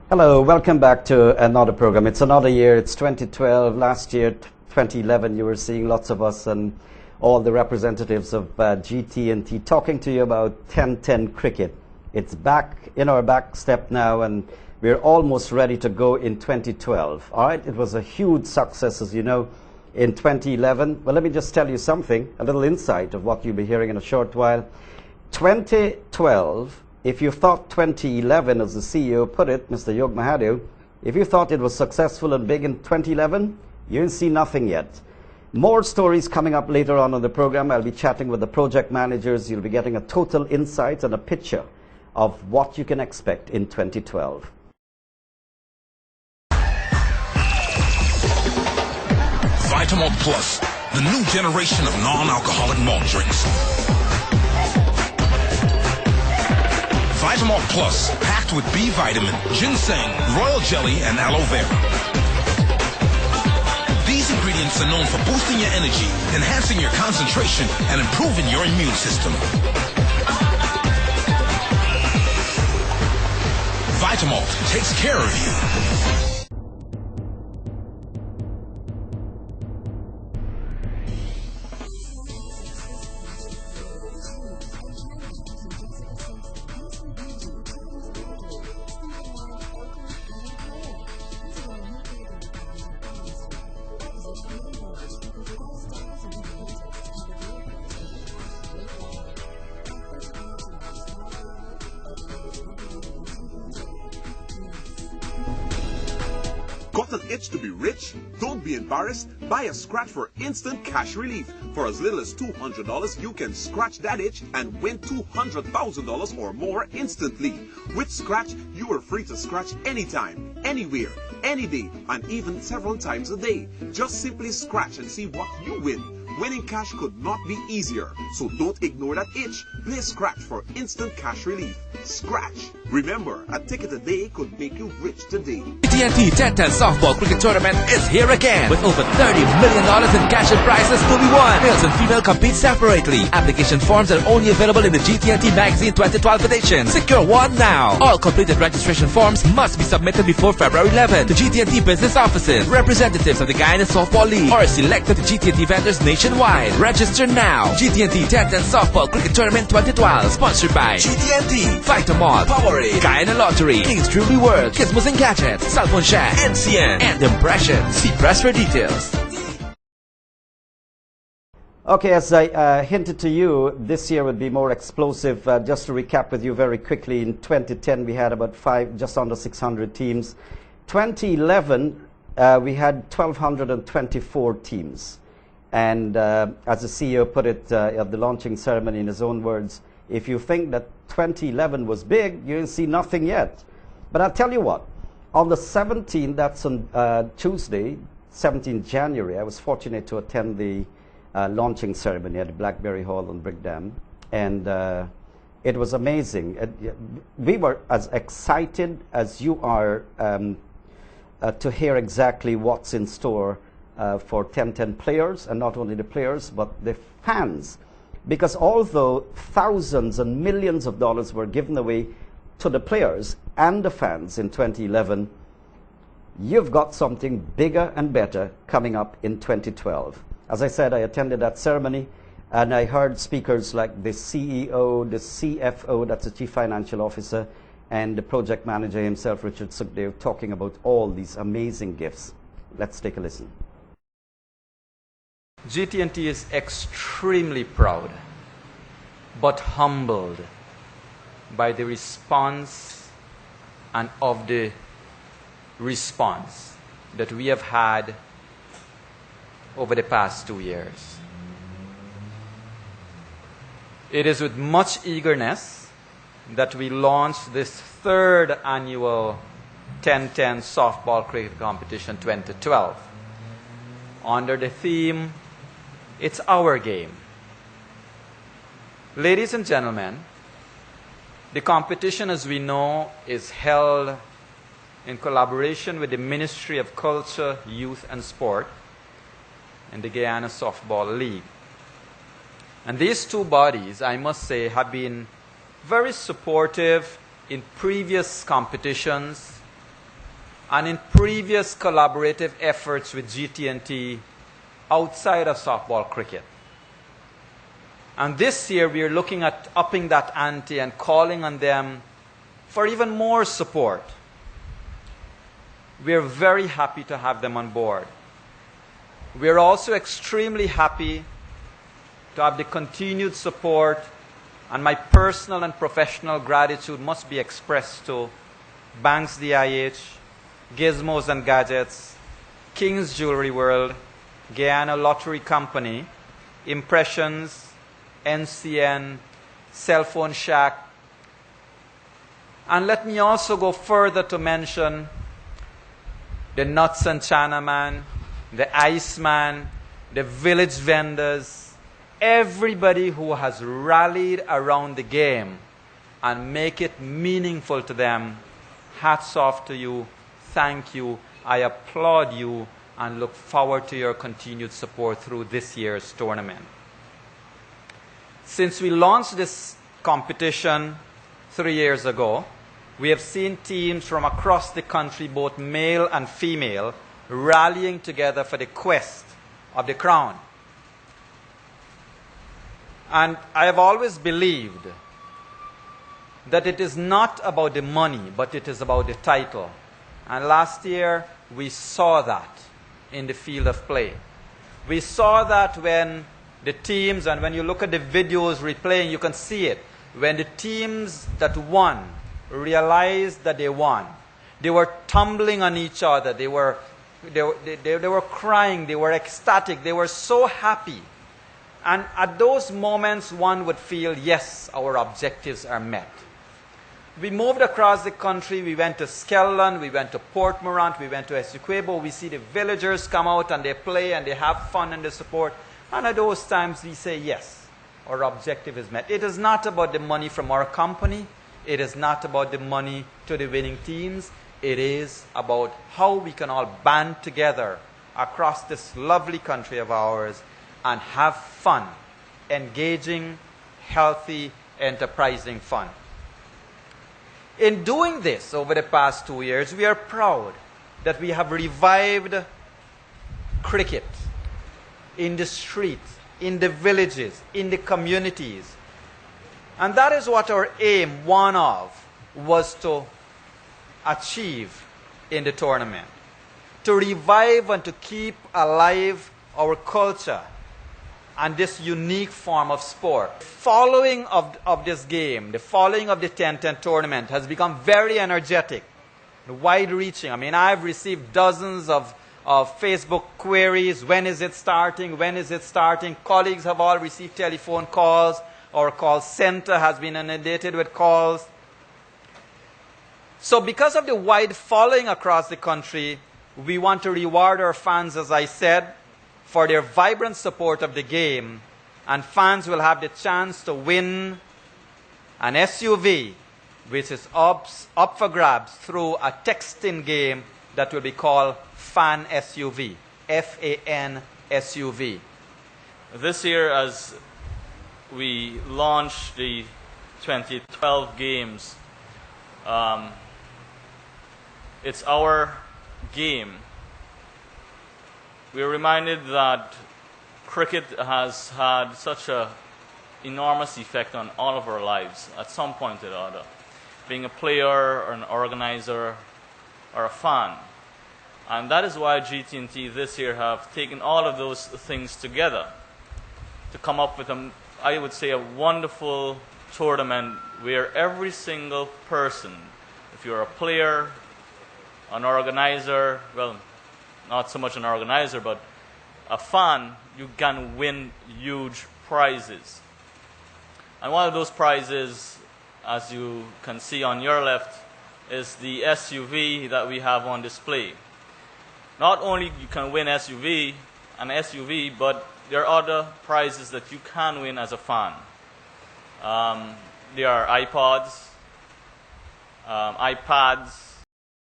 Hello, welcome back to another program. It's another year, it's 2012. Last year, 2011, you were seeing lots of us and all the representatives of GT&T talking to you about 10-10 cricket. It's back in our back step now, and we're almost ready to go in 2012. All right, it was a huge success, as you know, in 2011. Well, let me just tell you something, a little insight of what you'll be hearing in a short while. 2012, if you thought 2011, as the CEO put it, Mr. Yog Mahadeo, if you thought it was successful and big in 2011, you'll see nothing yet. More stories coming up later on in the program. I'll be chatting with the project managers. You'll be getting a total insight and a picture of what you can expect in 2012. Vitamalt Plus, the new generation of non-alcoholic malt drinks. Vitamalt Plus, packed with B vitamin, ginseng, royal jelly, and aloe vera. These ingredients are known for boosting your energy, enhancing your concentration, and improving your immune system. Vitamalt takes care of you. Got an itch to be rich? Don't be embarrassed. Buy a scratch for instant cash relief. For as little as $200, you can scratch that itch and win $200,000 or more instantly. With Scratch, you are free to scratch anytime, anywhere, any day, and even several times a day. Just simply scratch and see what you win. Winning cash could not be easier, so don't ignore that itch. Play Scratch for instant cash relief. Scratch. Remember, a ticket a day could make you rich today. GT&T 10-10 Softball Cricket Tournament is here again with over $30 million in cash and prizes to be won. Males and female compete separately. Application forms are only available in the GT&T Magazine 2012 edition. Secure one now. All completed registration forms must be submitted before February 11 to GT&T business offices, representatives of the Guyana Softball League, or select the GT&T vendors nationwide. Register now. GT&T 10-10 Softball Cricket Tournament 2012, sponsored by GT&T, Vitamalt, Powerade, Guyana Lottery, Kings Jewelry World, Gizmos and Gadgets, Cellphone Shack, NCN, and Impressions. See press for details. Okay, as I hinted to you, this year would be more explosive. Just to recap with you very quickly, in 2010 we had about just under 600 teams. 2011 we had 1,224 teams. And as the CEO put it at the launching ceremony in his own words, if you think that 2011 was big, you'll see nothing yet. But I'll tell you what, on the 17th, that's on Tuesday, 17th January, I was fortunate to attend the launching ceremony at the Blackberry Hall on Brickdam. And it was amazing. We were as excited as you are to hear exactly what's in store for 10-10 players, and not only the players, but the fans. Because although thousands and millions of dollars were given away to the players and the fans in 2011, you've got something bigger and better coming up in 2012. As I said, I attended that ceremony, and I heard speakers like the CEO, the CFO, that's the Chief Financial Officer, and the project manager himself, Richard Sukhdev, talking about all these amazing gifts. Let's take a listen. GT&T is extremely proud but humbled by the response and of the response that we have had over the past 2 years. It is with much eagerness that we launched this third annual 10-10 Softball Cricket Competition 2012 under the theme, It's Our Game. Ladies and gentlemen, the competition, as we know, is held in collaboration with the Ministry of Culture, Youth and Sport and the Guyana Softball League. And these two bodies, I must say, have been very supportive in previous competitions and in previous collaborative efforts with GT&T outside of softball cricket. And this year we are looking at upping that ante and calling on them for even more support. We are very happy to have them on board. We are also extremely happy to have the continued support, and my personal and professional gratitude must be expressed to Banks DIH, Gizmos and Gadgets, King's Jewelry World, Guyana Lottery Company, Impressions, NCN, Cell Phone Shack. And let me also go further to mention the Nuts and China Man, the Iceman, the village vendors, everybody who has rallied around the game and make it meaningful to them. Hats off to you. Thank you. I applaud you and look forward to your continued support through this year's tournament. Since we launched this competition 3 years ago, we have seen teams from across the country, both male and female, rallying together for the quest of the crown. And I have always believed that it is not about the money, but it is about the title. And last year, we saw that in the field of play. We saw that when the teams, and when you look at the videos replaying, you can see it. When the teams that won realized that they won, they were tumbling on each other. They were crying. They were ecstatic. They were so happy. And at those moments, one would feel, yes, our objectives are met. We moved across the country. We went to Skelton. We went to Port Morant. We went to Essequibo. We see the villagers come out and they play and they have fun and they support. And at those times, we say, yes, our objective is met. It is not about the money from our company. It is not about the money to the winning teams. It is about how we can all band together across this lovely country of ours and have fun, engaging, healthy, enterprising fun. In doing this over the past 2 years, we are proud that we have revived cricket in the streets, in the villages, in the communities. And that is what our aim, one of, was to achieve in the tournament. To revive and to keep alive our culture and this unique form of sport. Following of this game, the following of the 10-10 tournament has become very energetic, wide-reaching. I mean, I've received dozens of Facebook queries. When is it starting? When is it starting? Colleagues have all received telephone calls. Our call center has been inundated with calls. So because of the wide following across the country, we want to reward our fans, as I said, for their vibrant support of the game. And fans will have the chance to win an SUV, which is up for grabs through a texting game that will be called Fan SUV, F-A-N SUV. This year, as we launch the 2012 games, it's our game. We're reminded that cricket has had such an enormous effect on all of our lives at some point or other. Being a player or an organizer or a fan. And that is why GT&T this year have taken all of those things together to come up with I would say, a wonderful tournament where every single person, if you're a player, an organizer, well, not so much an organizer, but a fan, you can win huge prizes. And one of those prizes, as you can see on your left, is the SUV that we have on display. Not only you can win an SUV, but there are other prizes that you can win as a fan. There are iPods, iPads,